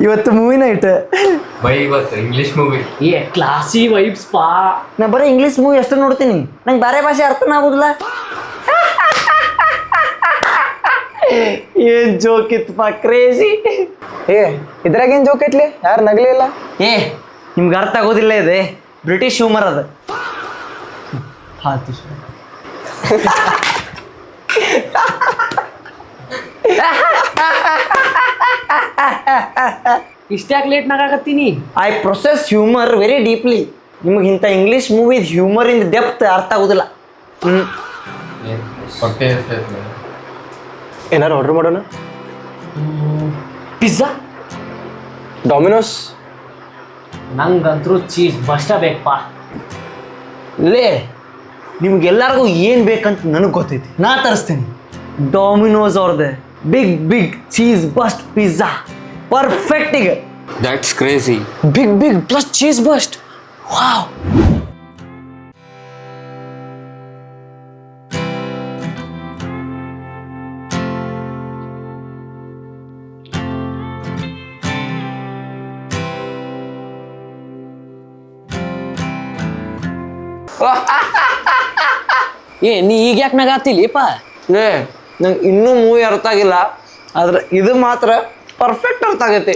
ಇವತ್ತು movie night by ಇವತ್ತು English movie. Classy vibes ಪಾ. ನಾ ಬರೀ ಇಂಗ್ಲೀಷ್ ಮೂವಿ ಅಷ್ಟು ನೋಡ್ತೀನಿ, ನಂಗೆ ಬೇರೆ ಭಾಷೆ ಅರ್ಥನ ಆಗೋದಿಲ್ಲ. ಏನ್ ಜೋಕ್ ಇತ್ತಪ್ಪ, ಕ್ರೇಜಿ. ಇದ್ರಾಗೇನು ಜೋಕ್ ಐತ್ಲಿ? ಯಾರು ನಗಲಿ ಇಲ್ಲ. ನಿಮ್ಗೆ ಅರ್ಥ ಆಗೋದಿಲ್ಲ, ಇದೆ ಬ್ರಿಟಿಷ್ ಹ್ಯೂಮರ್ ಅದು. ಫಾಲ್ತು ಇಷ್ಟ್ಯಾಕೆ ಲೇಟ್ ನಾಗಾಕತ್ತೀನಿ? I process humour very deeply. ನಿಮಗೆ ಇಂಥ English movie humour in depth ಅರ್ಥ ಆಗೋದಿಲ್ಲ. ಹೊಟ್ಟೆ ಎಷ್ಟೈತೆ? ಏನಾರು ಆರ್ಡ್ರ್ ಮಾಡೋಣ? ಪಿಜ್ಜಾ. ಡಾಮಿನೋಸ್. ನಂಗಂತರೂ ಚೀಸ್ ಬಷ್ಟ ಬೇಕಪ್ಪ. ಲೇ, ನಿಮ್ಗೆಲ್ಲರಿಗೂ ಏನು ಬೇಕಂತ ನನಗೆ ಗೊತ್ತೈತಿ, ನಾ ತರಿಸ್ತೀನಿ. ಡಾಮಿನೋಸ್ ಅವ್ರದ್ದು big big cheese burst pizza perfect. ಈಗ that's crazy. Big big plus cheese burst. Wow. ನೀ ಈಗ ಯಾಕೆ ನಗಾತಿಲಿಪ್ಪ? ಲೇ, ನಂಗೆ ಇನ್ನೂ ಮೂವಿ ಅರ್ಥ ಆಗಿಲ್ಲ, ಆದ್ರೆ ಇದು ಮಾತ್ರ ಪರ್ಫೆಕ್ಟ್ ಅರ್ಥ ಆಗೈತಿ.